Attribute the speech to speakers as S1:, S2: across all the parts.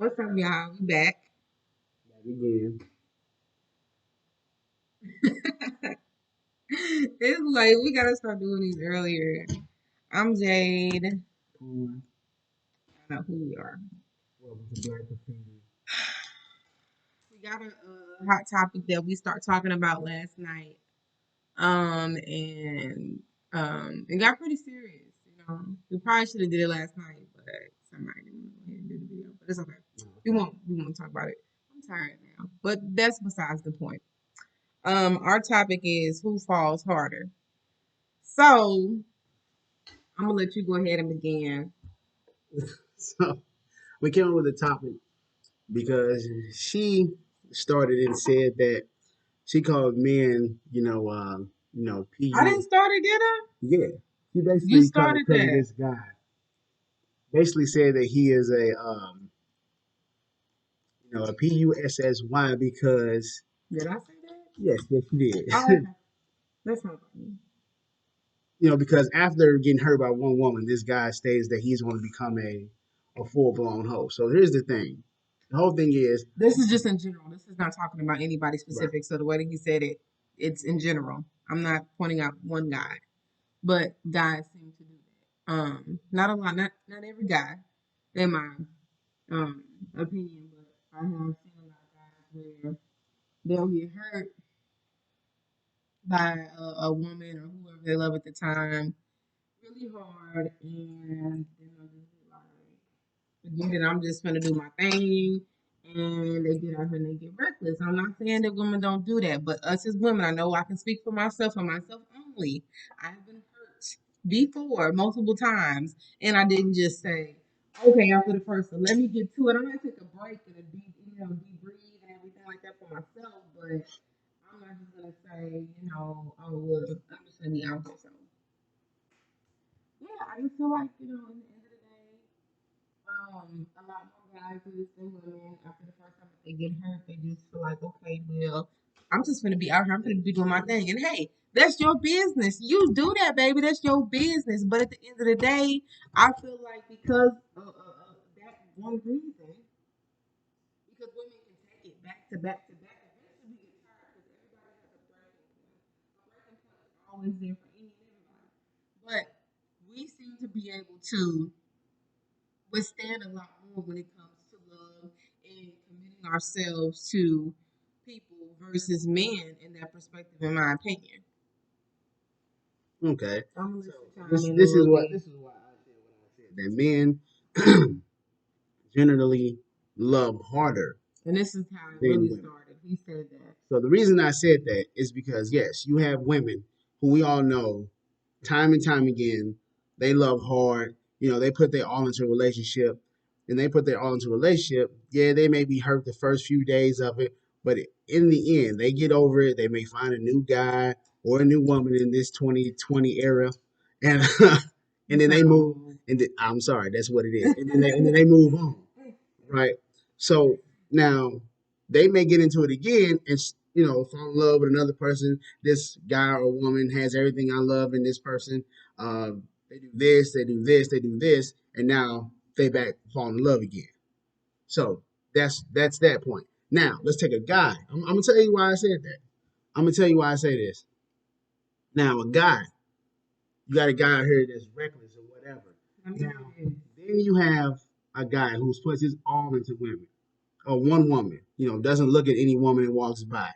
S1: What's up, y'all? We back.
S2: Back again.
S1: It's like we gotta start doing these earlier. I'm Jade. I
S2: On
S1: don't know who we are.
S2: Welcome to Black Graffiti.
S1: We got a hot topic that we start talking about last night. And it got pretty serious. We probably should have did it last night, but somebody didn't go ahead and do the video. But it's okay. We won't talk about it. I'm tired now, but that's besides the point. Our topic is who falls harder. So I'm gonna let you go ahead and begin.
S2: So we came up with a topic because she started and said that she called men,
S1: I
S2: PU.
S1: didn't start it, did I?
S2: Yeah, she
S1: You
S2: basically
S1: started
S2: credit
S1: that.
S2: this guy. Basically said that he is a PUSSY because
S1: Did I say that?
S2: yes, she did.
S1: Oh, okay. That's not funny.
S2: Because after getting hurt by one woman, this guy states that he's going to become a full blown hoe. So here's the thing. The whole thing is
S1: This is just in general. This is not talking about anybody
S2: right.
S1: specific. So the way that he said it, it's in general. I'm not pointing out one guy, but guys seem to do that. Not a lot, not every guy, in my opinion, but I have seen a lot of guys where they'll get hurt by a woman or whoever they love at the time really hard, and then they'll just be like, forget it, I'm just gonna do my thing. And they get out here and they get reckless. I'm not saying that women don't do that, but us as women, I know I can speak for myself and myself only. I've been hurt before multiple times, and I didn't just say, okay, after the first one, let me get to it. I might take a break and a deep breathe and everything like that for myself, but I'm not just gonna say, oh, well, I'm just gonna be out there. So yeah, I just feel like, in the end of the day, a lot more guys do this than women. After the first time that they get hurt, they just feel like, okay, well, I'm just gonna be out here. I'm gonna be doing my thing. And hey, that's your business. You do that, baby. That's your business. But at the end of the day, I feel like because that one reason, because women can take it back to back to back, eventually we get tired because everybody has a breaking point. A breaking point is always there for any and everybody. But we seem to be able to withstand a lot more when it comes to love and committing ourselves to people versus men in that perspective, in my opinion.
S2: Okay.
S1: I'm gonna
S2: So
S1: let you chime
S2: this
S1: in a
S2: this is
S1: little
S2: what
S1: bit.
S2: this is why I said what I said. That men generally love harder
S1: And this is how it
S2: than
S1: really
S2: women.
S1: started. He said that.
S2: So the reason I said that is because yes, you have women who we all know time and time again, they love hard. They put their all into a relationship, and they put their all into a relationship. Yeah, they may be hurt the first few days of it, but in the end, they get over it. They may find a new guy or a new woman in this 2020 era, and
S1: You
S2: and then they
S1: sound
S2: move.
S1: old.
S2: I'm sorry, that's what it is. And then they move on, right? So now they may get into it again and fall in love with another person. This guy or woman has everything I love in this person. They do this, they do this, they do this, and now they back fall in love again. So that's that point. Now let's take a guy. I'm gonna tell you why I said that. I'm gonna tell you why I say this. Now a guy, you got a guy out here that's reckless or whatever.
S1: Let me
S2: Now
S1: hear this.
S2: then you have a guy who's puts his all into women or one woman, doesn't look at any woman that walks by,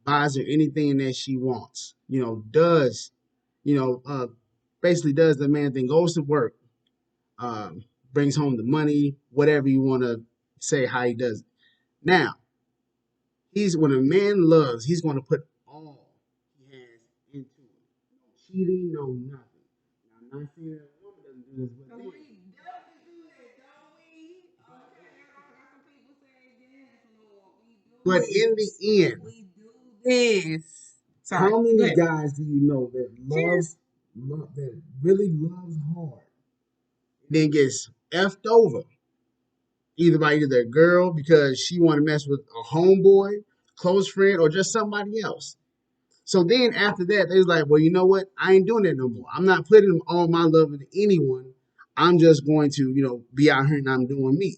S2: buys her anything that she wants, does, you know, uh, basically does the man thing, goes to work, brings home the money, whatever you want to say how he does it. Now, when a man loves, he's going to put all he has into it. No cheating, no nothing. Now, I'm not saying that a woman doesn't do this, but
S1: So
S2: then,
S1: we definitely do that, don't we? Okay, I got some people saying yes, Lord, we
S2: but
S1: do
S2: in
S1: it.
S2: the end,
S1: We do this. Sorry,
S2: how
S1: go
S2: many
S1: ahead.
S2: guys do you know that
S1: Cheers.
S2: that really loves hard, then gets effed over either by either their girl because she want to mess with a homeboy, close friend, or just somebody else? So then after that, they was like, well, you know what? I ain't doing that no more. I'm not putting all my love into anyone. I'm just going to, be out here and I'm doing me.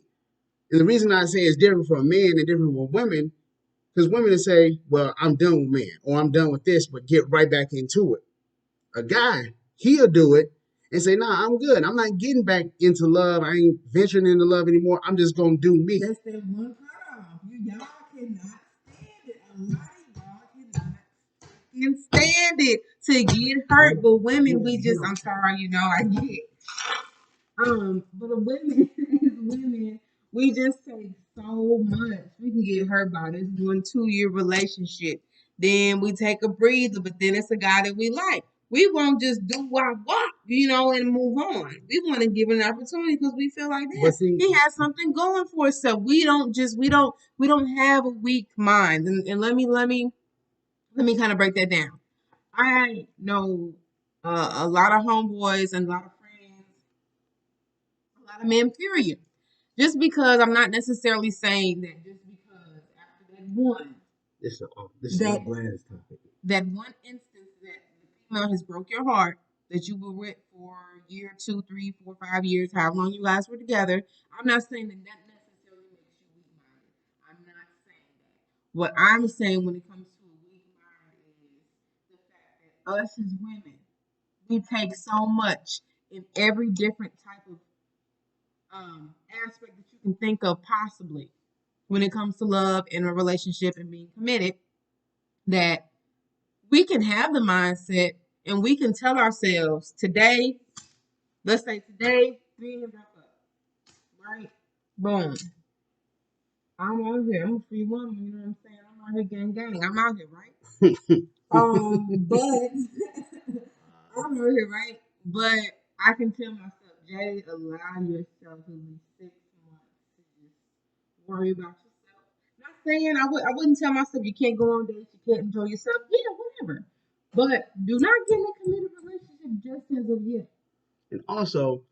S2: And the reason I say it's different for men and different for women, because women will say, well, I'm done with men, or I'm done with this, but get right back into it. A guy, he'll do it and say, nah, I'm good. I'm not getting back into love. I ain't venturing into love anymore. I'm just going to do me.
S1: That's that one cutoff. Y'all cannot stand it. A lot of y'all cannot can stand it to get hurt. But women, we just, I'm sorry, I get it. But the women, women, we just take so much. We can get hurt by this 1-2 year relationship. Then we take a breather, but then it's a guy that we like. We won't just do what, and move on. We want to give it an opportunity because we feel like this. He has something going for himself. We don't have a weak mind. And let me kind of break that down. I know a lot of homeboys and a lot of friends, a lot of men, period. Just because I'm not necessarily saying that just because after that one,
S2: this is a glass topic.
S1: That one instance that the female has broke your heart, that you were with for a year, 2, 3, 4, 5 years, however long you guys were together. I'm not saying that necessarily makes you weak-minded. I'm not saying that. What I'm saying when it comes to a weak mind is the fact that us as women, we take so much in every different type of aspect that you can think of possibly when it comes to love and a relationship and being committed, that we can have the mindset and we can tell ourselves today, let's say today, 3 years up, right? Boom. I'm out here. I'm a free woman, you know what I'm saying? I'm out here gang. I'm out here, right? But I'm out here, right? But I can tell myself, Jay, allow yourself at least 6 months to just worry about yourself. Not saying I wouldn't tell myself you can't go on dates, you can't enjoy yourself. Yeah, whatever. But do not get in a committed relationship just as of yet.
S2: And also,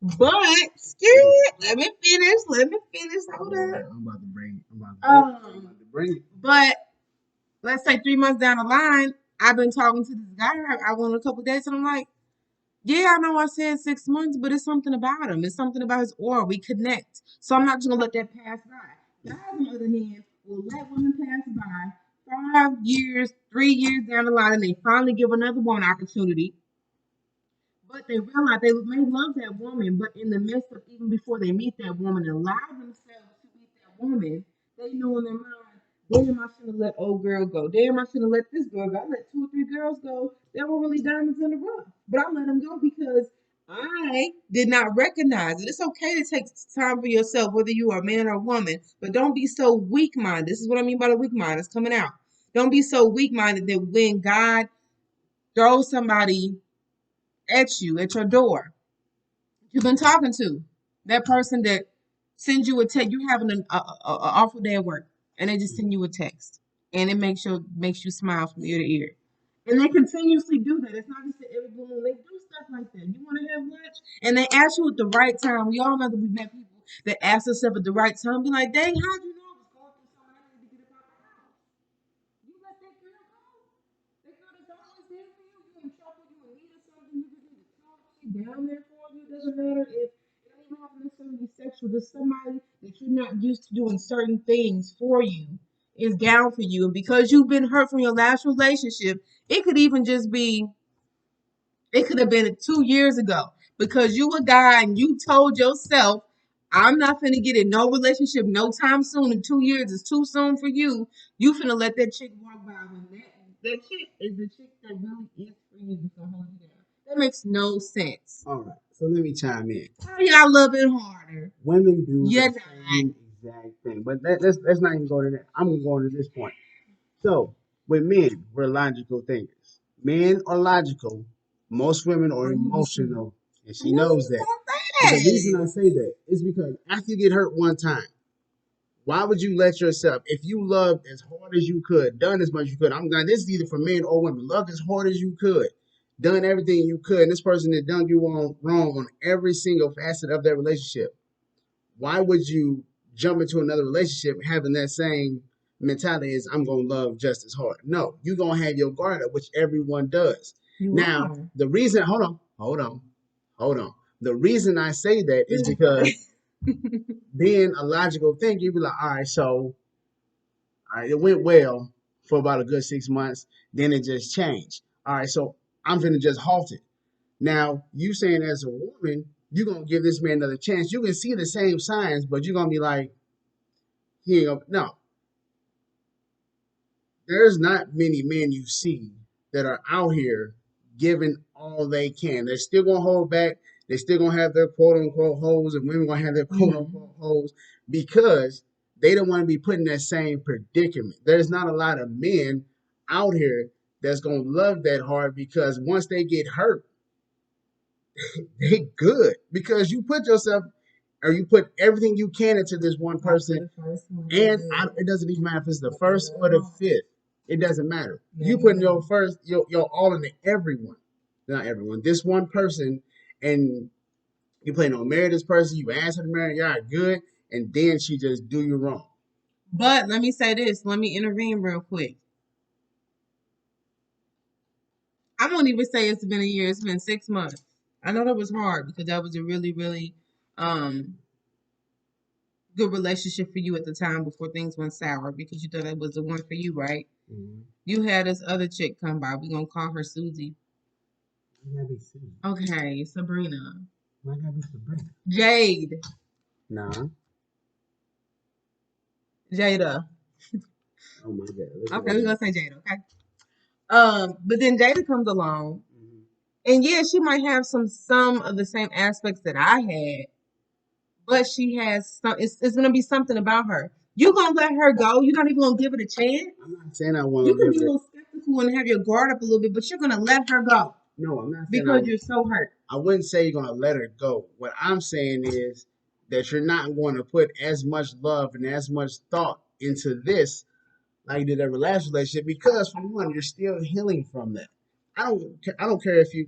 S1: but let me finish. Hold on.
S2: I'm about to bring it.
S1: But let's say 3 months down the line, I've been talking to this guy. I went on a couple dates, and I'm like, yeah, I know I said 6 months, but it's something about him. It's something about his aura. We connect. So I'm not just going to let that pass by. Guys, on the other hand, will let women pass by 5 years, 3 years down the line, and they finally give another woman an opportunity. But they realize they may love that woman, but in the midst of even before they meet that woman and allow themselves to meet that woman, they know in their mind, damn, I should have let old girl go. Damn, I should have let this girl go. I let 2 or 3 girls go that were really diamonds in the rough. But I let them go because I did not recognize it. It's okay to take time for yourself, whether you are a man or a woman, but don't be so weak-minded. This is what I mean by the weak mind. It's coming out. Don't be so weak-minded that when God throws somebody at you, at your door, you've been talking to, that person that sends you a text, you having an awful day at work, and they just send you a text, and it makes you smile from ear to ear. And they continuously do that. It's not just that every blue moon. They do stuff like that. You want to have lunch, and they ask you at the right time. We all know that we've met people that ask us up at the right time. Be like, dang, how'd you know I was going through something? I need to get up out the house. You let that girl go. That girl that's always there for you. You in trouble. You in need of something. You just need to talk. She down there for you. It doesn't matter if it don't even have to necessarily be sexual. Just somebody that you're not used to doing certain things for you is down for you. And because you've been hurt from your last relationship, it could even just be, it could have been 2 years ago because you a guy and you told yourself, I'm not finna get in no relationship no time soon. In 2 years is too soon for you. You finna let that chick walk by when that chick is the chick that really is for you. That's gonna hold you down. That makes no sense.
S2: All right, so let me chime in.
S1: How y'all love it harder?
S2: Women do the same exact thing, but let's not even go to that. I'm gonna go to this point. So with men, we're logical thinkers. Men are logical. Most women are emotional, and she knows that. And the reason I say that is because after you get hurt one time, why would you let yourself, if you loved as hard as you could, done as much as you could, I'm this is either for men or women, loved as hard as you could, done everything you could, and this person that done you wrong on every single facet of their relationship, why would you jump into another relationship having that same mentality as I'm going to love just as hard? No, you're going to have your guard up, which everyone does. The reason, hold on. The reason I say that is because Being a logical thinker, you'd be like, all right, so all right, it went well for about a good 6 months. Then it just changed. All right, so I'm gonna just halt it. Now, you saying as a woman, you're gonna give this man another chance. You can see the same signs, but you're gonna be like, he ain't gonna, no. There's not many men you see that are out here giving all they can. They're still gonna hold back. They're still gonna have their quote unquote hoes, and women gonna have their quote unquote hoes because they don't want to be put in that same predicament. There's not a lot of men out here that's gonna love that hard because once they get hurt, they good because you put yourself or you put everything you can into this one person, and it doesn't even matter if it's the first or the fifth. It doesn't matter. You putting your first, your all into everyone, not everyone. This one person, and you plan on marry this person. You ask her to marry, y'all good, and then she just do you wrong.
S1: But let me say this. Let me intervene real quick. I won't even say it's been a year. It's been 6 months. I know that was hard because that was a really, really um, good relationship for you at the time before things went sour because you thought it was the one for you, right?
S2: Mm-hmm.
S1: You had this other chick come by. We're going to call her Susie. Okay, Sabrina.
S2: Why gotta be Sabrina?
S1: Jade.
S2: Nah.
S1: Jada.
S2: Oh my God.
S1: Okay, we're going to say Jada, okay? But then Jada comes along.
S2: Mm-hmm.
S1: And yeah, she might have some of the same aspects that I had, but she has some. It's gonna be something about her. You gonna let her go? You're not even gonna give it a chance?
S2: I'm not saying I want
S1: You
S2: to
S1: can
S2: live
S1: be a
S2: it.
S1: little skeptical and have your guard up a little bit, but you're gonna let her go
S2: No, I'm not saying
S1: because you're so hurt.
S2: I wouldn't say you're gonna let her go. What I'm saying is that you're not going to put as much love and as much thought into this like you did every last relationship because for one, you're still healing from that. I don't care if you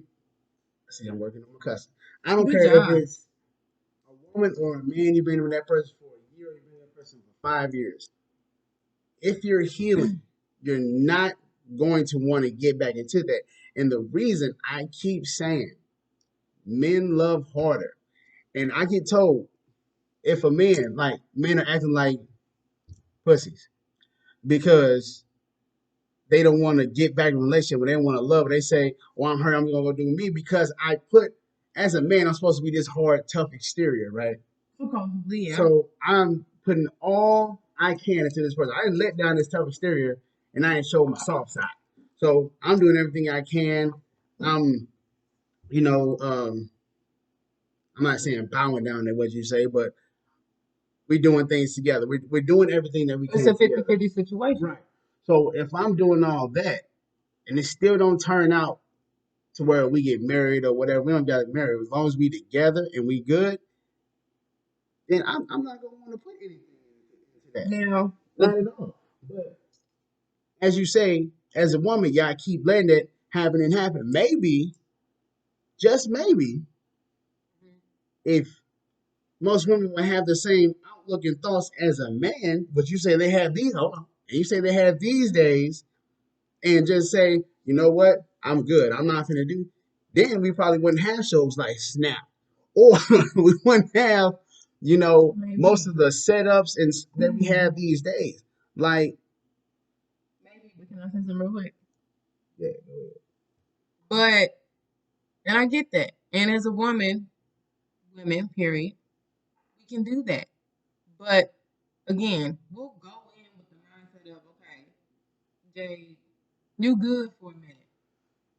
S2: see I'm working on my cussing. I don't
S1: Good
S2: care if
S1: job.
S2: it's a woman or a man you've been with that person for a year or you've been with that person for 5 years. If you're healing, you're not going to want to get back into that. And the reason I keep saying men love harder. And I get told if a man, like men are acting like pussies because they don't want to get back in a relationship, but they don't want to love it. They say, well, I'm hurt, I'm gonna go do me because I put as a man, I'm supposed to be this hard, tough exterior, right?
S1: Supposedly, yeah.
S2: So I'm putting all I can into this person. I didn't let down this tough exterior and I didn't show my soft side. So I'm doing everything I can. I'm, you know, I'm not saying bowing down to what you say, but we're doing things together. We're doing everything that we
S1: It's
S2: can
S1: a 50
S2: together.
S1: 50 situation.
S2: Right. So if I'm doing all that and it still don't turn out to where we get married or whatever, we don't get married. As long as we together and we good, then I'm not gonna want to put anything into that.
S1: Now,
S2: Not at all. But as you say, as a woman, y'all keep letting it happen and happen. Maybe, just maybe, if most women would have the same outlook and thoughts as a man, but you say they have these, hold on, and you say they have these days, and just say, you know what, I'm good, I'm not gonna do, then we probably wouldn't have shows like Snap, or we wouldn't have, most of the setups and that we have these days. Like,
S1: maybe we can say some real quick.
S2: yeah,
S1: But, and I get that. And as a woman, women, period, we can do that. But again, we'll go in with the mindset of, okay, Jay, you good for a minute.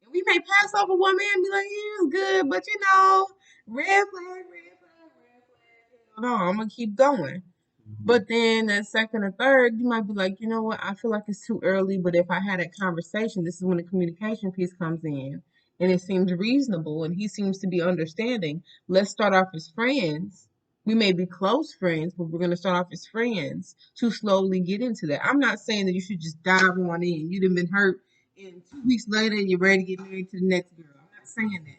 S1: And we may pass over one man and be like, he was good, but red flag, red flag, red flag. No, I'm gonna keep going. But then that second or third, you might be like, you know what, I feel like it's too early, but if I had a conversation, this is when the communication piece comes in. And it seems reasonable and he seems to be understanding. Let's start off as friends. We may be close friends, but we're gonna start off as friends to slowly get into that. I'm not saying that you should just dive on in. You'd have been hurt and 2 weeks later you're ready to get married to the next girl. I'm not saying that.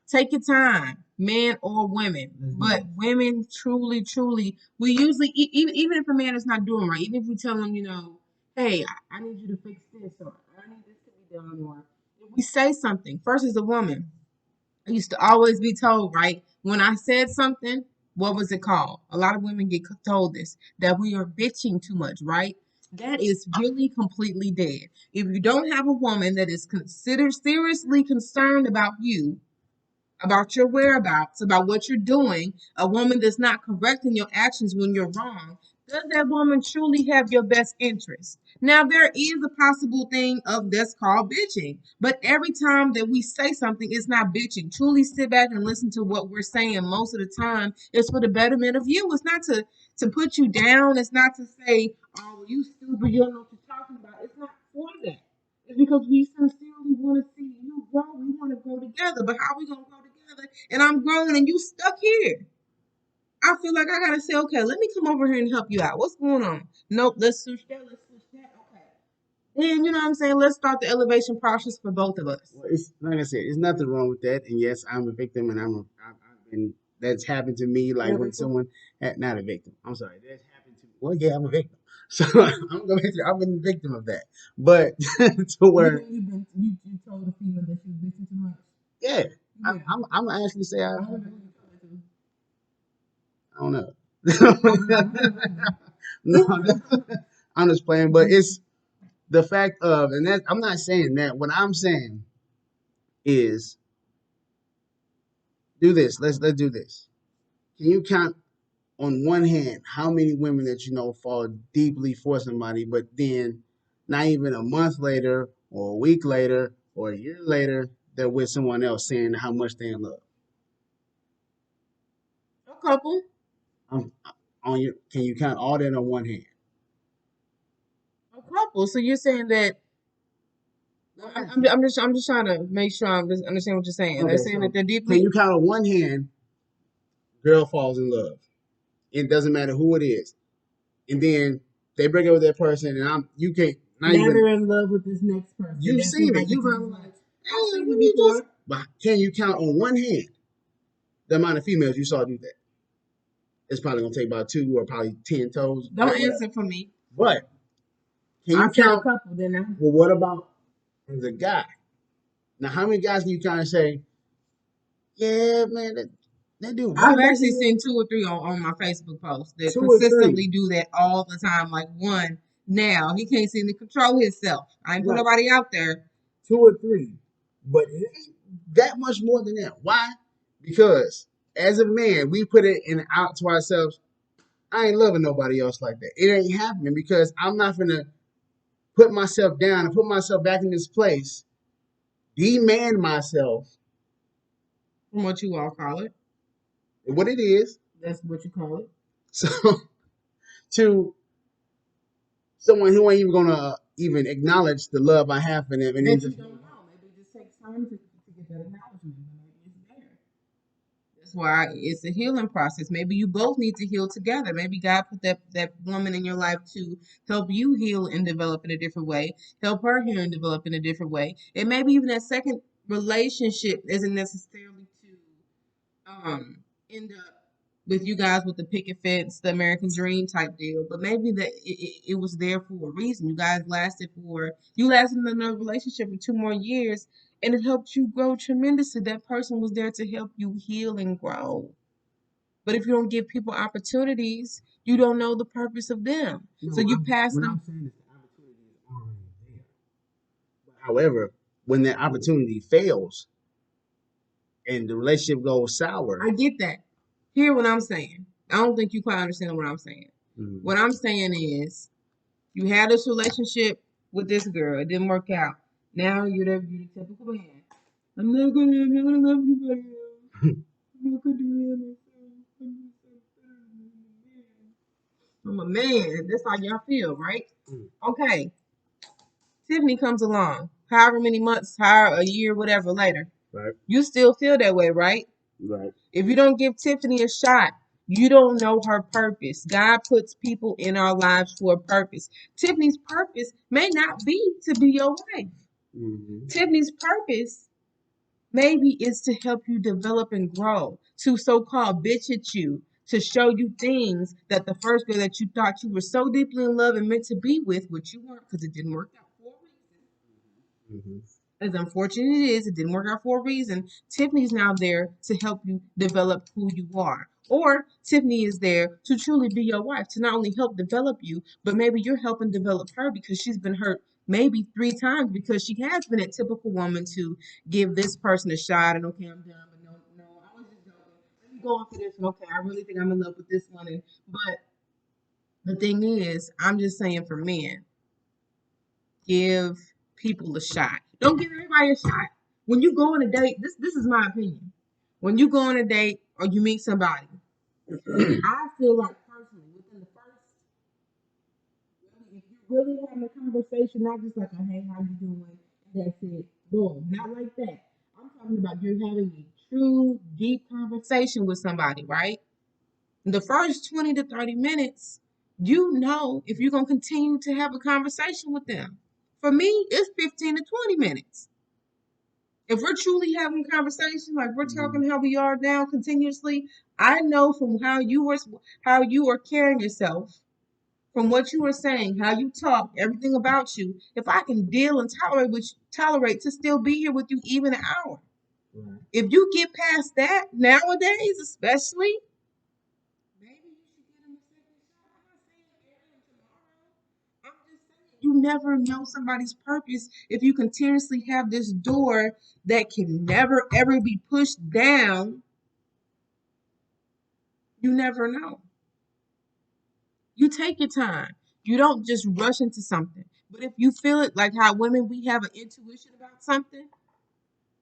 S1: Take your time, men or women. But women, truly, truly, we usually, even if a man is not doing right, even if we tell him, hey, I need you to fix this, or I need this to be done, or if we say something, first as a woman, I used to always be told, right, when I said something, what was it called? A lot of women get told this, that we are bitching too much, right? That is really completely dead. If you don't have a woman that is considered seriously concerned about you, about your whereabouts, about what you're doing, a woman that's not correcting your actions when you're wrong, does that woman truly have your best interest? Now, there is a possible thing of that's called bitching, but every time that we say something, it's not bitching. Truly sit back and listen to what we're saying. Most of the time, it's for the betterment of you. It's not to put you down. It's not to say, oh, well, you stupid, you don't know what you're talking about. It's not for that. It's because we sincerely want to see you grow. We want to grow together. But how are we going to grow together? And I'm growing and you stuck here. I feel like I got to say, okay, let me come over here and help you out. What's going on? Nope, let's switch that. Let's switch that. Okay. And you know what I'm saying? Let's start the elevation process for both of us.
S2: Well, it's like I said, it's nothing wrong with that. And yes, I'm a victim, and I've been that's happened to me. Like
S1: You're a
S2: when
S1: victim?
S2: someone not a victim. I'm sorry, that's happened to. Well, yeah, I'm a victim. So I've been a victim of that. But to
S1: You
S2: where,
S1: mean you told the female that she was bitching too much?
S2: yeah,
S1: Yeah.
S2: I'm gonna actually say
S1: I wonder who you told it
S2: I don't know.
S1: to.
S2: No, I'm just playing. But it's the fact of, and that I'm not saying that. What I'm saying is, do this. Let's do this. Can you count on one hand how many women that you know fall deeply for somebody, but then not even a month later, or a week later, or a year later, they're with someone else saying how much they in love?
S1: A couple.
S2: Um, on your, can you count all that on one hand?
S1: A couple. So you're saying that I'm just trying to make sure I'm just understand what you're saying. They're
S2: Okay,
S1: saying that
S2: so
S1: they're
S2: can
S1: deeply.
S2: you count on one hand? Girl falls in love. It doesn't matter who it is, and then they break up with that person, and you can't not
S1: Now
S2: even
S1: they're in love with this next person.
S2: you've
S1: That's
S2: seen it.
S1: somebody that
S2: You've
S1: you
S2: heard
S1: just
S2: like,
S1: like. I've
S2: hey,
S1: seen it
S2: when you just.
S1: before.
S2: But can you count on one hand the amount of females you saw do that? It's probably gonna take about two or probably 10 toes.
S1: Don't answer for me.
S2: But can
S1: I
S2: you
S1: said a
S2: count?
S1: couple, didn't I?
S2: Well, what about as a guy? Now, how many guys can you kind of say, yeah, man, that dude
S1: I've
S2: right back
S1: actually
S2: in
S1: seen two or three on my Facebook posts that
S2: two or three,
S1: consistently do that all the time. Like one now, he can't seem to control himself. I ain't put
S2: right?
S1: nobody out there.
S2: Two or three, but it ain't that much more than that. Why? Because as a man, we put it in out to ourselves. I ain't loving nobody else like that. It ain't happening because I'm not gonna put myself down and put myself back in this place, demand myself,
S1: From what you all call it.
S2: what it is,
S1: That's what you call it.
S2: so to someone who ain't even gonna even acknowledge the love I have for them, and then
S1: That you
S2: just
S1: don't know. Maybe it just takes time to get that acknowledgement, but maybe it's there. That's why it's a healing process. Maybe you both need to heal together. Maybe God put that woman in your life to help you heal and develop in a different way, help her heal and develop in a different way. And maybe even that second relationship isn't necessarily to end up with you guys with the picket fence, the American dream type deal. But maybe that it was there for a reason. You lasted in another relationship for 2 more years and it helped you grow tremendously. That person was there to help you heal and grow. But if you don't give people opportunities, you don't know the purpose of them. So
S2: no.
S1: you pass
S2: What I'm
S1: them.
S2: saying is the opportunity is already there. However, when that opportunity fails and the relationship goes sour,
S1: I get that. Hear what I'm saying. I don't think you quite understand what I'm saying.
S2: mm,
S1: What I'm saying is you had this relationship with this girl. It didn't work out. Now you're the typical man. I'm not gonna love you better. I'm not gonna do it myself. I'm a man. That's how y'all feel, right?
S2: mm,
S1: Okay. Tiffany comes along, however many months, however a year, whatever later.
S2: right,
S1: You still feel that way, right?
S2: right,
S1: If you don't give Tiffany a shot, you don't know her purpose. God puts people in our lives for a purpose. Tiffany's purpose may not be to be your wife.
S2: mm-hmm,
S1: Tiffany's purpose maybe is to help you develop and grow, to so called bitch at you, to show you things that the first girl that you thought you were so deeply in love and meant to be with, which you weren't because it didn't work out for a reason.
S2: mm-hmm.
S1: as unfortunate it is, it didn't work out for a reason. Tiffany's now there to help you develop who you are. Or Tiffany is there to truly be your wife, to not only help develop you, but maybe you're helping develop her because she's been hurt maybe 3 times because she has been a typical woman to give this person a shot and okay, I'm done, but no, no, I was just joking. Let me go on to this one. Okay, I really think I'm in love with this one. But the thing is, I'm just saying for men, give people a shot. Don't give everybody a shot. When you go on a date, this is my opinion. When you go on a date or you meet somebody, I feel like personally within the first, if you're really having a conversation, not just like a hey, how you doing? That's it. Boom. Not like that. I'm talking about you're having a true, deep conversation with somebody, right? The first 20 to 30 minutes, you know if you're going to continue to have a conversation with them. For me, it's 15 to 20 minutes. If we're truly having a conversation, like we're talking how we are now continuously, I know from how you are carrying yourself, from what you were saying, how you talk, everything about you, if I can deal and tolerate to still be here with you even an hour.
S2: Right.
S1: If you get past that, nowadays especially, maybe you should get him a second shot. I'm not saying marry him tomorrow. I'm just saying you never know somebody's purpose if you continuously have this door that can never ever be pushed down. You never know. You take your time. You don't just rush into something. But if you feel it, like how women we have an intuition about something,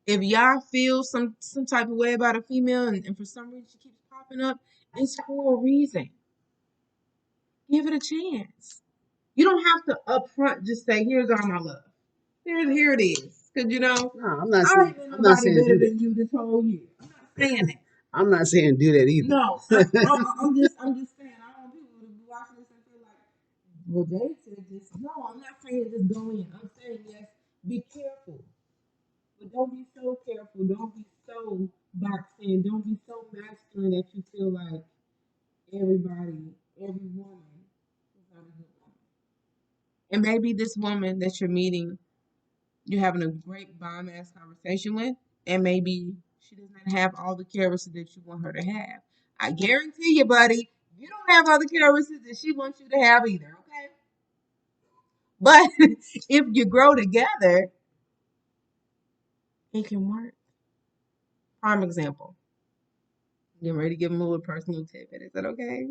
S1: if y'all feel some type of way about a female and for some reason she keeps popping up, it's for a reason. Give it a chance. You don't have to upfront just say, "Here's all my love. Here it is." Because
S2: No, I'm not
S1: I
S2: saying.
S1: ain't been
S2: I'm not
S1: nobody
S2: saying do
S1: better
S2: that.
S1: than you this whole year. I'm not saying that.
S2: I'm not saying do that either.
S1: No, I'm just saying. I don't want people to be watching this and feel like, well, they said this. No, I'm not saying just go in. I'm saying yes, be careful, but don't be so careful. Don't be so boxed in. Don't be so masculine that you feel like every woman is not a good woman. And maybe this woman that you're meeting, you're having a great bomb ass conversation with, and maybe she does not have all the characteristics that you want her to have. I guarantee you, buddy, you don't have all the characteristics that she wants you to have either, okay? But if you grow together, it can work. Prime example. Getting ready to give him a little personal tip. Is that okay?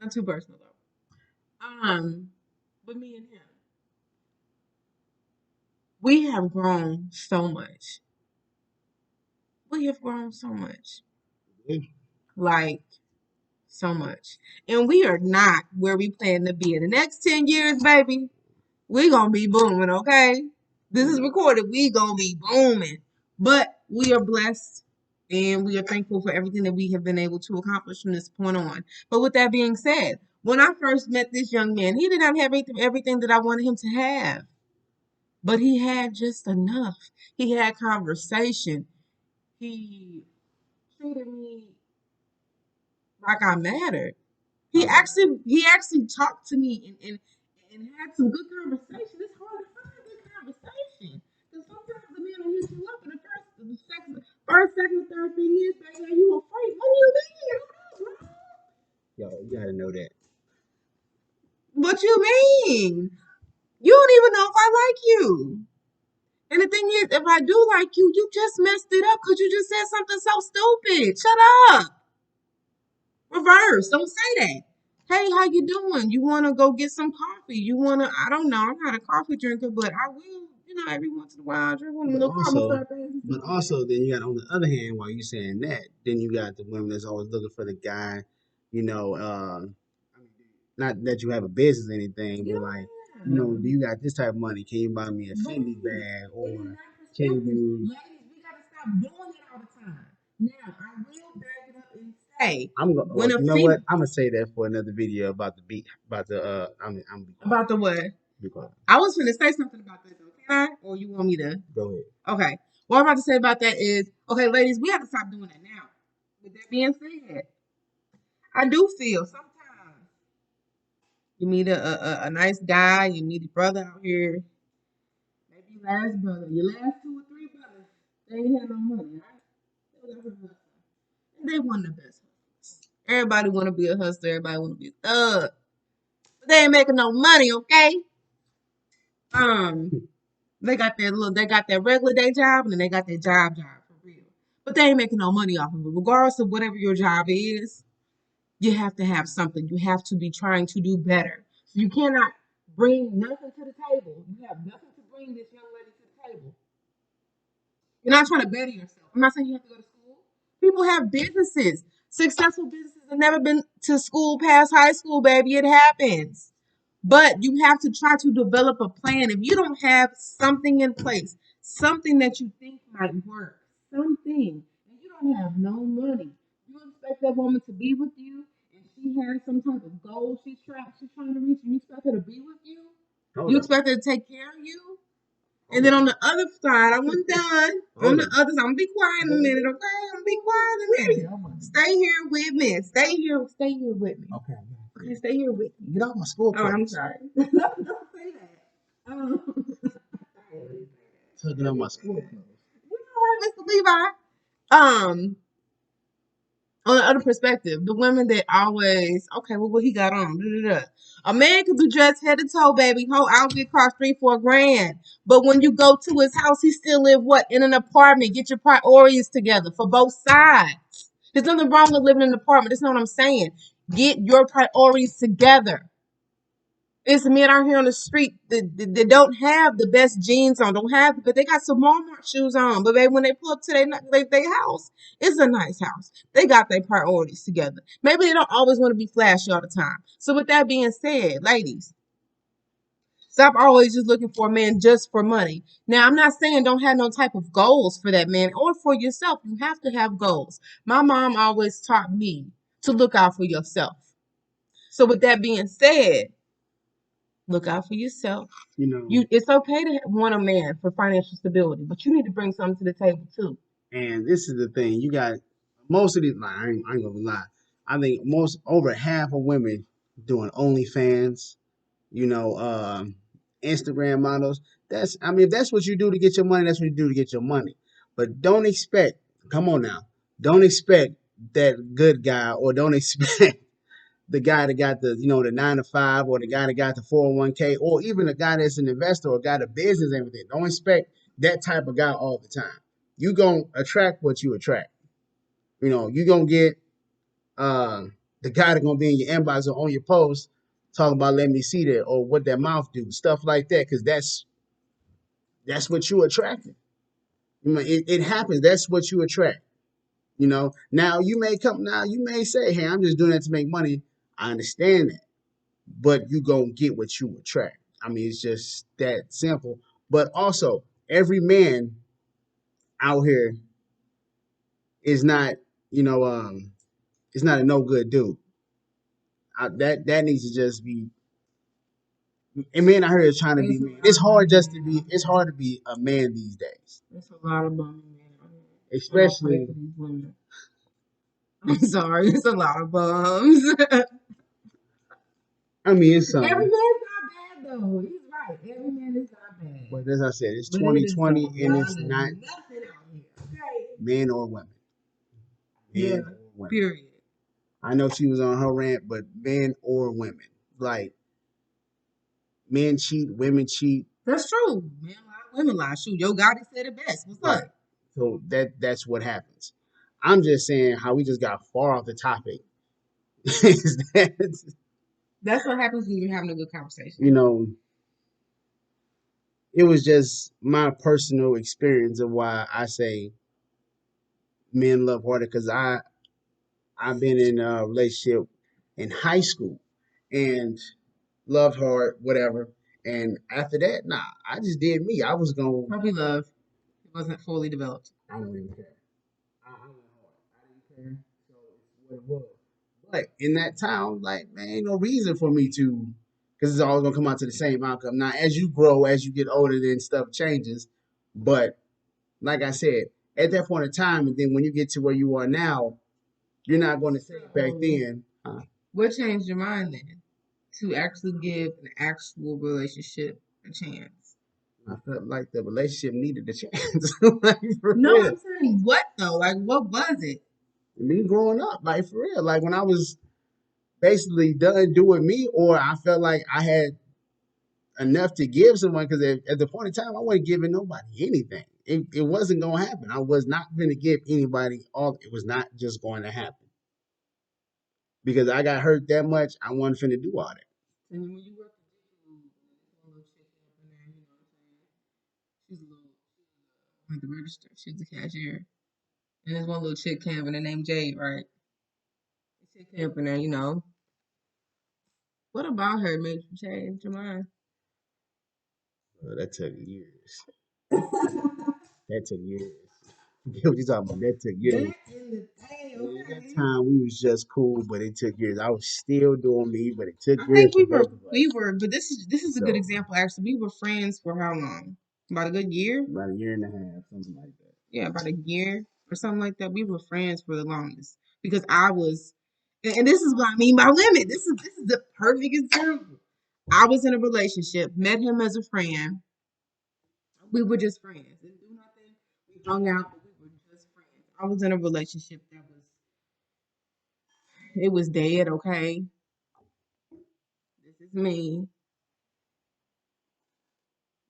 S1: Not too personal though. But me and him, we have grown so much. We have grown so much. Like so much. And we are not where we plan to be in the next 10 years, baby. We gonna be booming, okay? This is recorded. We gonna be booming. But we are blessed and we are thankful for everything that we have been able to accomplish from this point on. But with that being said, when I first met this young man, he did not have everything that I wanted him to have. But he had just enough. He had conversation. He treated me like I mattered. He actually talked to me and had some good conversation. It's hard to find good conversation. Because sometimes the man will hit you up in the first, second, third thing is, baby, are you afraid? What do you mean? Hold on, bro.
S2: Yo, you gotta know that.
S1: What you mean? You don't even know if I like you. And the thing is, if I do like you, you just messed it up because you just said something so stupid. Shut up. Reverse. Don't say that. Hey, how you doing? You want to go get some coffee? You want to, I don't know. I'm not a coffee drinker, but I will, every once in a while, drink one of them
S2: But
S1: little caramel
S2: also,
S1: frappes.
S2: but also, then you got on the other hand, while you saying that, then you got the women that's always looking for the guy, you know, not that you have a business or anything, but like, do you got this type of money? Can you buy me a Fendi bag, or can you?
S1: Ladies, we got to stop doing it all the time. Now, I will back it up and say,
S2: I'm gonna.
S1: when a
S2: You know
S1: female,
S2: what? I'm gonna say that for another video about the beat, about the. I'm be quiet.
S1: about the what?
S2: Be quiet.
S1: I was going to say something about that, though. Can I? Or you want me to?
S2: Go ahead.
S1: Okay. What I'm about to say about that is, okay, ladies, we have to stop doing that now. With that being said, I do feel sometimes you meet a nice guy, you meet a brother out here, maybe you last brother, your last 2 or 3 brothers, they ain't had no money, right? They was out here hustling. And they wasn't the best hustlers. Everybody want to be a hustler. Everybody want to be a thug. But they ain't making no money, okay? They got that regular day job, and then they got their job for real. But they ain't making no money off of it. Regardless of whatever your job is, you have to have something. You have to be trying to do better. You cannot bring nothing to the table. You have nothing to bring this young lady to the table. You're not trying to better yourself. I'm not saying you have to go to school. People have businesses. Successful businesses have never been to school past high school, baby. It happens. But you have to try to develop a plan. If you don't have something in place, something that you think might work, something, and you don't have no money, you expect that woman to be with you, and she has some type of goal she's trying to reach, and you expect her to be with you? You expect her to take care of you? And then on the other side, I wasn't done. On the other side, I'm gonna be quiet in a minute, okay? I'm gonna be quiet in a minute. Stay here with me. Stay here with me. Okay, stay here with me.
S2: Get off my school.
S1: Oh, I'm sorry. Don't say that.
S2: Tugging on my school clothes.
S1: You know what, Mr. Levi? On the other perspective, the women that always, okay, well, what he got on? Da, da, da. A man could be dressed head to toe, baby. Whole outfit cost 3-4 grand. But when you go to his house, he still live what? In an apartment. Get your priorities together for both sides. There's nothing wrong with living in an apartment. That's not what I'm saying. Get your priorities together. It's men out here on the street that don't have the best jeans on, but they got some Walmart shoes on. But baby, when they pull up to their house, it's a nice house. They got their priorities together. Maybe they don't always want to be flashy all the time. So with that being said, ladies, stop always just looking for a man just for money. Now, I'm not saying don't have no type of goals for that man or for yourself. You have to have goals. My mom always taught me to look out for yourself. So with that being said, look out for yourself. It's okay to want a man for financial stability, but you need to bring something to the table too.
S2: And this is the thing: you got most of these. I ain't gonna lie. I think over half of women doing OnlyFans. Instagram models. If that's what you do to get your money, that's what you do to get your money. But don't expect. Come on now. Don't expect that good guy, or don't expect the guy that got the 9 to 5, or the guy that got the 401k, or even the guy that's an investor or got a business and everything. Don't expect that type of guy all the time. You gonna attract what you attract. You gonna get the guy that's gonna be in your inbox or on your post talking about let me see that, or what that mouth do, stuff like that, because that's what you attracted. It happens. That's what you attract. Now you may say, hey, I'm just doing that to make money. I understand that. But you gonna get what you attract. It's just that simple. But also, every man out here is not, it's not a no good dude. That needs to just be. And men out here is trying to be men. It's hard to be a man these days.
S1: There's a lot of bums men out here.
S2: Especially
S1: for these women. I'm sorry, it's a lot of bums.
S2: It's something.
S1: Every man's not bad though. He's right. Every man is not bad.
S2: But as I said, it's 2020 and it's not
S1: nothing out here. Okay.
S2: Men or women.
S1: Or women. Period.
S2: I know she was on her rant, but men or women. Like, men cheat, women cheat.
S1: That's true. Men lie, women lie. Shoot, Yo Gotti said it best. What's up?
S2: So that's what happens. I'm just saying how we just got far off the topic.
S1: That's what happens when you're having a good conversation.
S2: It was just my personal experience of why I say men love harder, because I've been in a relationship in high school and loved hard, whatever. And after that, I just did me. I was going
S1: puppy love. It wasn't fully developed.
S2: I don't even care. I went hard. I didn't care. So it's what it was. But in that time, like, man, ain't no reason for me to, because it's always gonna come out to the same outcome. Now, as you grow, as you get older, then stuff changes. But like I said, at that point in time, and then when you get to where you are now, you're not going to say back then.
S1: What changed your mind then to actually give an actual relationship a chance?
S2: I felt like the relationship needed a chance. Like for
S1: No,
S2: real.
S1: I'm saying what though? Like what was it?
S2: Me growing up, like for real. Like when I was basically done doing me, or I felt like I had enough to give someone, because at the point in time I wasn't giving nobody anything. It wasn't gonna happen. I was not gonna give anybody all. It was not just going to happen because I got hurt that much. I wasn't finna do all that.
S1: And when you work at a little chick up in there, you know what I'm saying? She's a little at the register. She's the cashier. And there's one little chick camping, her name Jade, right? The chick camping there, you know. What about her made you change your mind?
S2: That took years. That took years. What you talking about? That took years.
S1: Back in the day,
S2: At that
S1: okay.
S2: time, we was just cool, but it took years. I was still doing me, but it took
S1: I
S2: years
S1: think
S2: for both of
S1: we
S2: us.
S1: were, but this is a good
S2: So
S1: example actually. We were friends for how long? About a good year?
S2: about a year and a half, something like that.
S1: Yeah, about a year or something like that. We were friends for the longest because I was, and this is what I mean by limit. This is the perfect example. I was in a relationship, met him as a friend. We were just friends. Didn't do nothing. We hung out, but we were just friends. I was in a relationship that was it was dead. Okay, this is me.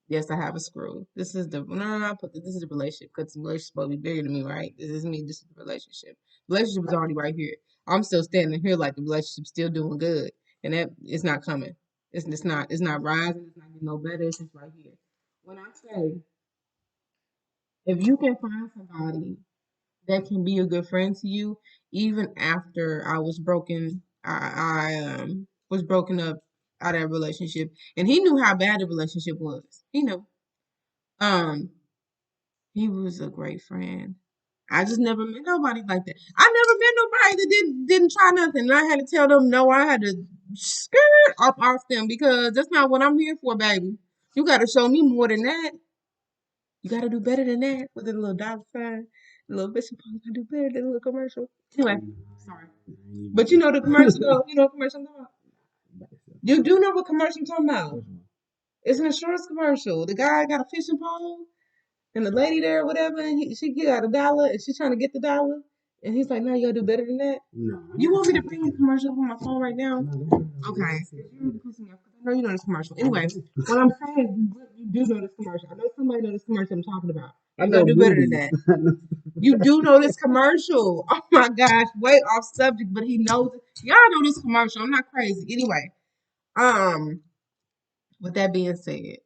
S1: Yes, I have a screw. This is the no. I put this is the relationship because the relationship's supposed to be bigger than me, right? This is me. This is the relationship. The relationship is already right here. I'm still standing here like the relationship's still doing good, and that it's not coming. It's not rising. It's not getting no better. It's just right here. When I say if you can find somebody that can be a good friend to you, even after I was broken, I was broken up out of that relationship, and he knew how bad the relationship was. He knew. Um, He was a great friend. I just never met nobody like that. I never met nobody that didn't try nothing. And I had to tell them no. I had to skirt up off them because that's not what I'm here for, baby. You got to show me more than that. You got to do better than that with a little dollar sign, a little bishop. You got to do better than a little commercial. Anyway, sorry, but you know the commercial though. You know what commercial I'm talking about. You do know what commercial I'm talking about. It's an insurance commercial. The guy got a fishing pole. And the lady there, whatever, and she got $1, and she's trying to get the dollar, and he's like, "No, you gotta do better than that."
S2: No,
S1: You want me to bring the commercial up on my phone right now? Okay. You pissing me off 'cause I know you know this commercial. Anyway, what I'm saying, you do know this commercial. I know somebody know this commercial I'm talking about.
S2: I
S1: You gotta
S2: know
S1: do better than
S2: movies.
S1: that. You do know this commercial. Oh my gosh, way off subject, but he knows it. Y'all know this commercial. I'm not crazy. Anyway, um, with that being said,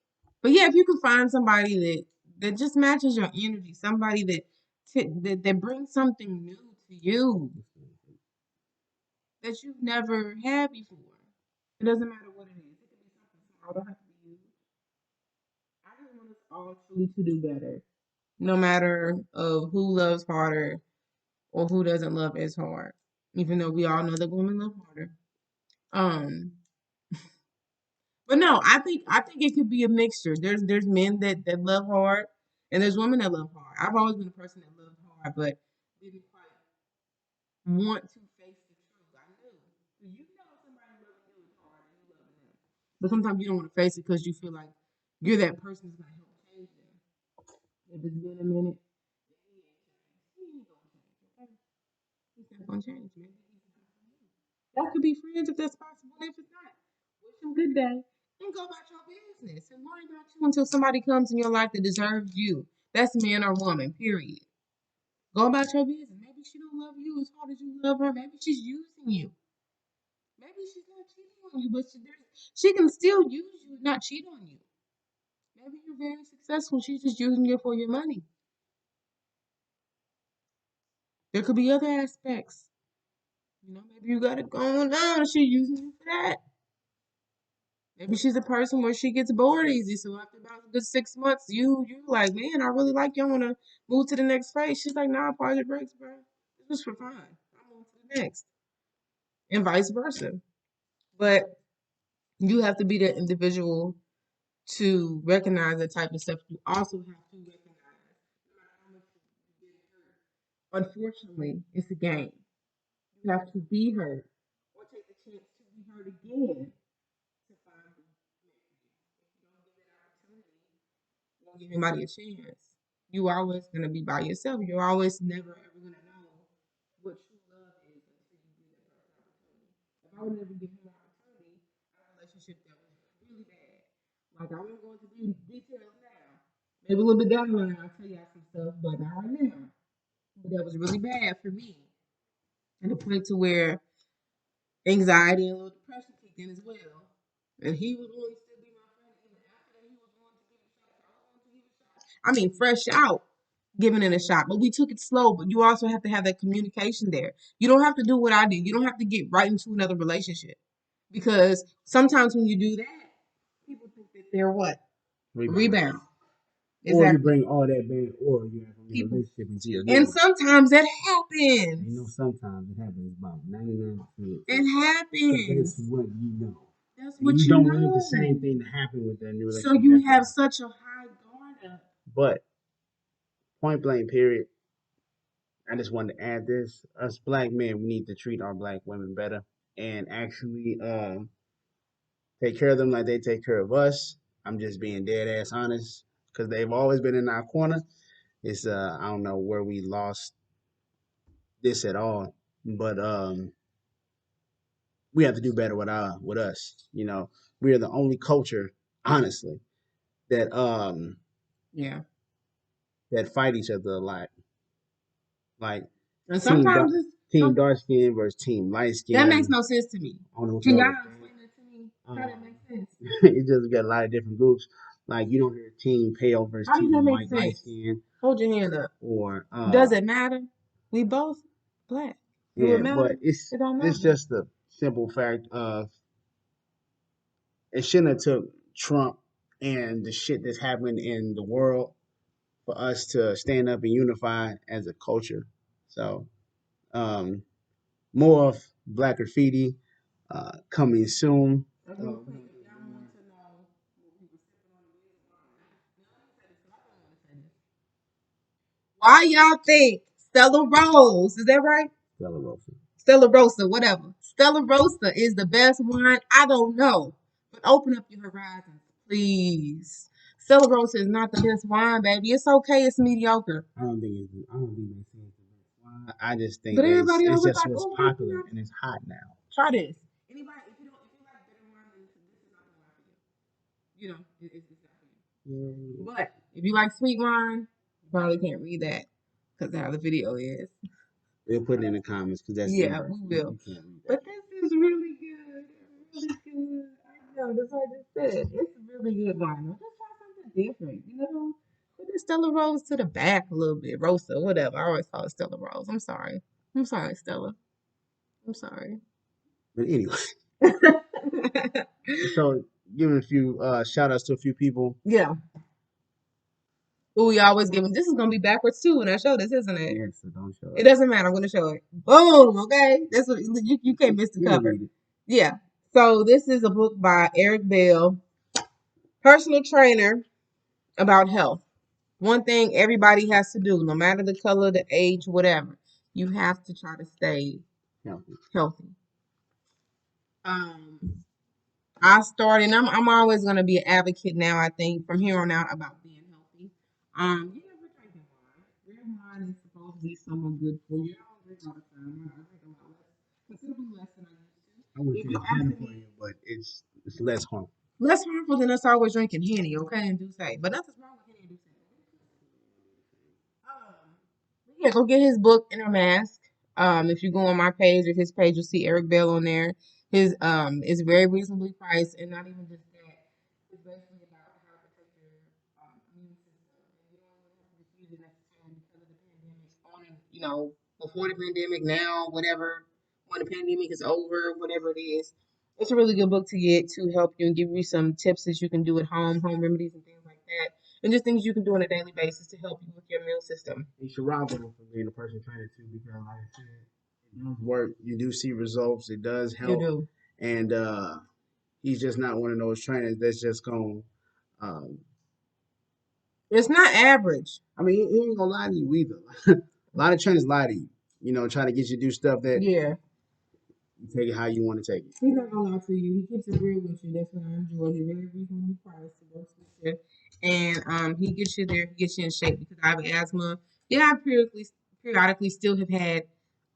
S1: but yeah, if you can find somebody that just matches your energy, somebody that brings something new to you that you've never had before. It doesn't matter what it is. It could be something small. It don't have to be you. I just want us all truly to do better, no matter of who loves harder or who doesn't love as hard. Even though we all know that women love harder. Um, But no, I think it could be a mixture. There's men that love hard, and there's women that love hard. I've always been a person that loved hard, but didn't quite want to face the truth. I knew. You know somebody loving you is hard and you loving them. But sometimes you don't want to face it because you feel like you're that person who's gonna help change them. If it's been a minute, he ain't gonna change. Okay? He's not gonna change. Maybe he's not for you. Y'all could be friends if that's possible. And if it's not, wish him good day and go about your business and worry about you until somebody comes in your life that deserves you. That's man or woman, period. Go about your business. Maybe she don't love you as hard as you love her. Maybe she's using you. Maybe she's not cheating on you, but she can still use you, not cheat on you. Maybe you're very successful. She's just using you for your money. There could be other aspects. Maybe you got it going on. She's using you for that. Maybe she's a person where she gets bored easy. So after about a good 6 months, you like, man, I really like you. I want to move to the next phase. She's like, nah, pause your brakes, bro. This was for fun. I'm moving to the next, and vice versa. But you have to be that individual to recognize that type of stuff. You also have to recognize no matter how much you've been hurt. Unfortunately, it's a game. You have to be hurt or take the chance to be hurt again to find who. If you don't give that opportunity, anybody a chance. You always gonna be by yourself. You're always never ever gonna know what true love is until you give that person an opportunity. If I would never give him an opportunity, I had a relationship that was really bad. Like I won't go into details now. Maybe a little bit down the line I'll tell y'all some stuff, but not right now. But that was really bad for me. And the point to where anxiety and a little depression kicked in as well. And he was willing to still be my friend even after that. He was willing to give it a shot. I was willing to give it a shot. I mean, fresh out, giving it a shot. But we took it slow. But you also have to have that communication there. You don't have to do what I did. You don't have to get right into another relationship. Because sometimes when you do that, people think that they're what? Rebound.
S2: Or you
S1: Exactly.
S2: bring all that bad oil you have from your
S1: People.
S2: relationship into your new
S1: And
S2: one.
S1: sometimes that
S2: And you know,
S1: happens.
S2: sometimes it happens about 99%.
S1: It
S2: Because
S1: happens.
S2: that's what you know.
S1: That's
S2: And
S1: what
S2: you
S1: you
S2: don't want the
S1: know.
S2: same thing to happen with that new
S1: So
S2: relationship.
S1: you
S2: That's
S1: have
S2: what
S1: such a high guard up.
S2: But point blank, period. I just wanted to add this: us black men, we need to treat our black women better and actually take care of them like they take care of us. I'm just being dead ass honest because they've always been in our corner. It's I don't know where we lost this at all, but we have to do better with us. You know, we are the only culture, honestly, that
S1: Yeah.
S2: that fight each other a lot. Like
S1: And
S2: team dark
S1: sometimes it's
S2: team dark skin versus team light
S1: that makes
S2: skin.
S1: no sense to me.
S2: I don't know if
S1: Can
S2: y'all
S1: y'all
S2: understand.
S1: explain that to me? How that makes sense?
S2: It just got a lot of different groups. Like you don't hear team pale versus
S1: How does that
S2: team
S1: make
S2: white light
S1: sense?
S2: skin
S1: Hold your hand up.
S2: or
S1: Does it matter? We both black. Do it
S2: yeah, but
S1: matter? It don't
S2: it's
S1: matter.
S2: just the simple fact of it shouldn't have took Trump and the shit that's happening in the world for us to stand up and unify as a culture. So more of Black Graffiti coming soon.
S1: And real quick, if y'all want to know what we were sipping on the reason why. Now, let me say this, 'cause I don't want to say this. Why y'all think Stella Rose, is that right?
S2: Stella Rosa.
S1: Stella Rosa, whatever. Stella Rosa is the best wine. I don't know. But open up your horizons, please. Stella Rosa is not the best wine, baby. It's okay. It's mediocre.
S2: I don't think they say it's the best wine. I just think
S1: But
S2: that
S1: everybody
S2: it's
S1: always
S2: just
S1: like,
S2: what's
S1: oh,
S2: popular and it's hot now.
S1: try this. Anybody, if you like bitter wine, then this is not the wine for you. You know, it's not for you.
S2: Yeah.
S1: But if you like sweet wine, you probably can't read that because how the video is.
S2: We'll put it in the comments because that's
S1: Yeah,
S2: inverse.
S1: we will.
S2: You can't read that.
S1: But this is really good. Really good. I know, that's what I just said. It's really good wine. Let's try something different, you know? Put the Stella Rose to the back a little bit. Rosa, whatever. I always call it Stella Rose. I'm sorry. I'm sorry, Stella. I'm sorry.
S2: But anyway, so giving a few shout outs to a few people.
S1: Yeah. Who we always give them. This is gonna be backwards too when I show this, isn't it?
S2: Yeah, so don't show
S1: It
S2: it.
S1: doesn't matter. I'm gonna show it. Boom. Okay. That's what you can't miss the
S2: You can
S1: cover.
S2: read it.
S1: Yeah. So this is a book by Eric Bell, personal trainer about health. One thing everybody has to do, no matter the color, the age, whatever, you have to try to stay
S2: Healthy.
S1: healthy. I started, and I'm always gonna be an advocate now. I think from here on out about being healthy. You never drinking wine. Red wine is supposed to be somewhat good for you. I don't drink all the time. I drink a lot less, considerably less than I used to.
S2: I wouldn't
S1: If
S2: say
S1: you
S2: it's better
S1: ask
S2: for
S1: me,
S2: you, but it's less harmful.
S1: less harmful than us always drinking Henny, okay, and do say, but nothing's wrong with Henny and do say. Yeah, go get his book Inner Mask. If you go on my page or his page, you'll see Eric Bell on there. His is very reasonably priced, and not even just that. It's basically about how to protect your immune system, and you don't even have to refuse it necessarily because of the pandemic. On you know before the pandemic, now whatever when the pandemic is over, whatever it is, it's a really good book to get to help you and give you some tips that you can do at home remedies and things like that and just things you can do on a daily basis to help you with your immune system.
S2: You should rob them for being a personal trainer too, because like I said, it does work. You do see results. It does
S1: You
S2: help,
S1: do.
S2: and he's just not one of those trainers that's just going.
S1: It's not average.
S2: I mean, he ain't gonna lie to you either. A lot of trainers lie to you. You know, try to get you to do stuff that
S1: Yeah.
S2: you take it how you want to take it.
S1: He's not gonna lie to you. He keeps it real with you. That's what I enjoy. He's very reasonably priced. He works with you. and he gets you there, he gets you in shape because I have asthma. Yeah, I periodically still have had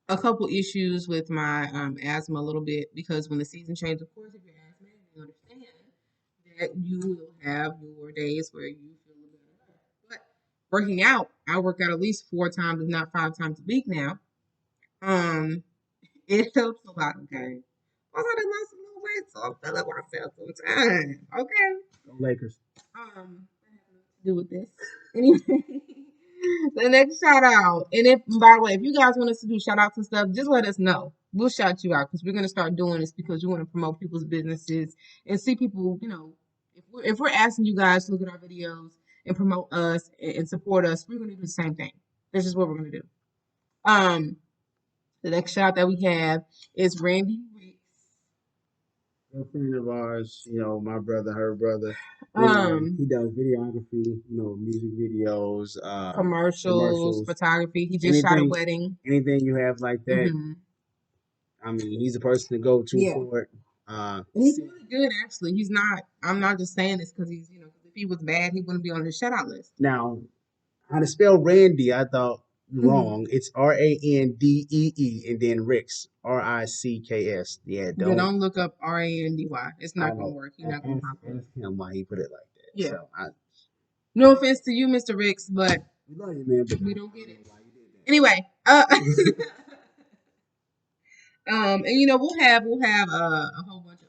S1: a couple issues with my asthma a little bit because when the season changes, of course, if you're asthmatic, you understand that you will have your days where you feel a little better. But working out, I work out at least 4 times, if not 5 times a week now. Um, it helps a lot, okay? Also, I done lost a little weight, so I'm feeling myself sometimes, okay?
S2: Go Lakers.
S1: That has nothing to do with this. Anyway, the next shout out, and if by the way, if you guys want us to do shout outs and stuff, just let us know. We'll shout you out because we're gonna start doing this because we want to promote people's businesses and see people. You know, if we're asking you guys to look at our videos and promote us and support us, we're gonna do the same thing. That's just what we're gonna do. Um, the next shout out that we have is Randy Ricks.
S2: A friend of ours, my brother, her brother. He
S1: Um,
S2: does videography, music videos,
S1: Commercials,
S2: commercials,
S1: photography. He just shot a
S2: anything,
S1: wedding.
S2: anything you have like that.
S1: Hmm.
S2: I mean, he's the person to go to
S1: Yeah.
S2: for it. Uh,
S1: And he's really good, actually. He's not. I'm not just saying this because he's, 'cause if he was bad, he wouldn't be on the shutout list.
S2: Now, how to spell Randy, I thought
S1: Hmm.
S2: wrong. It's Randee and then Ricks, Ricks. Yeah,
S1: Yeah, don't look up Randy. It's
S2: I
S1: not gonna
S2: know.
S1: work. He's not gonna pop up.
S2: Ask him why he put it like that.
S1: Yeah.
S2: So
S1: No offense to you, Mr. Ricks, but
S2: we love you, man, but
S1: we don't get it.
S2: why you did that.
S1: Anyway, and we'll have a whole bunch of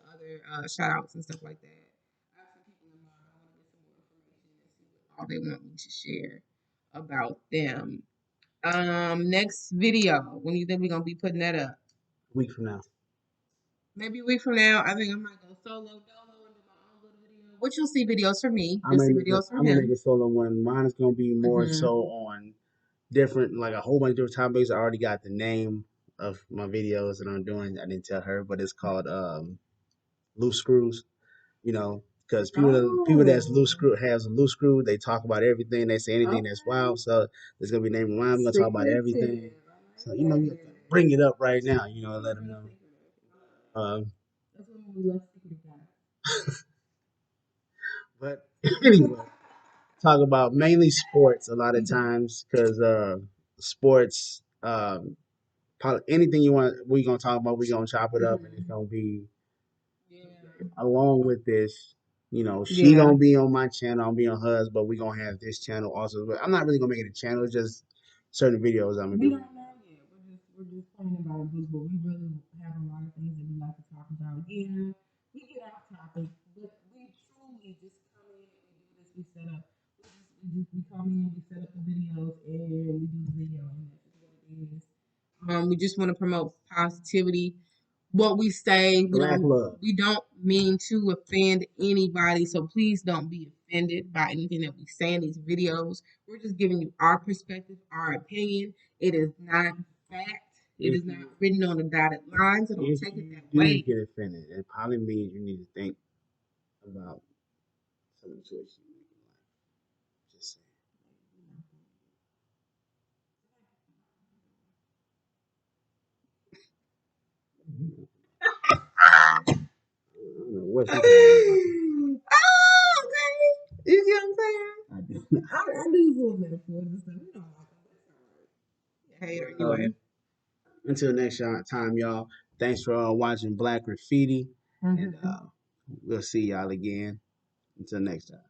S1: other shout outs and stuff like that. I have some people in mind. I want to get some more information and see what all they want me to share about them. Next video. When do you think we're gonna be putting that up?
S2: A week from now.
S1: Maybe a week from now. I think I might go solo, dolo, and do my own little video. Which you'll see videos from me.
S2: I'm
S1: You'll see
S2: gonna make
S1: videos
S2: I'm
S1: from
S2: gonna make
S1: him.
S2: a solo one. Mine is gonna be more
S1: Hmm.
S2: so on different, like a whole bunch of different topics. I already got the name of my videos that I'm doing. I didn't tell her, but it's called Loose Screws. Because people that's
S1: Oh,
S2: loose screw, they talk about everything. They say anything that's
S1: okay.
S2: wild. So there's gonna be name mine. We're gonna talk about everything.
S1: Secretive. I like
S2: So
S1: that.
S2: you have to bring it up right now. Let them
S1: Real
S2: know.
S1: secretive.
S2: Um,
S1: That's when we love secretive
S2: but anyway,
S1: guys.
S2: talk about mainly sports a lot of times because sports, anything you want, we're gonna talk about. We're gonna chop it up, and it's gonna be
S1: Yeah.
S2: along with this. She
S1: Yeah.
S2: gonna be on my channel, I'll be on hers, but we're gonna have this channel also. But I'm not really gonna make it a channel, just certain videos I'm gonna
S1: We
S2: do.
S1: don't know yet. We're just planning about it, but we really have a lot of things that we like to talk about. Yeah, we get off topic, but we truly just come in, we do this, we set up. We come in, we set up the videos, and we do the video, and that's just what it is. We just want to promote positivity. What we say,
S2: Black love.
S1: we don't mean to offend anybody, so please don't be offended by anything that we say in these videos. We're just giving you our perspective, our opinion. It is not fact. It is not written on the dotted line, so don't take it that way.
S2: Get offended, it probably means you need to think about some of the choices you make in life. Just saying. I don't know what
S1: Oh, okay. You see what I'm saying?
S2: I do.
S1: I do use little metaphors and stuff. You know, hater anyway.
S2: Until next time, y'all. Thanks for watching Black Graffiti, and we'll see y'all again. Until next time.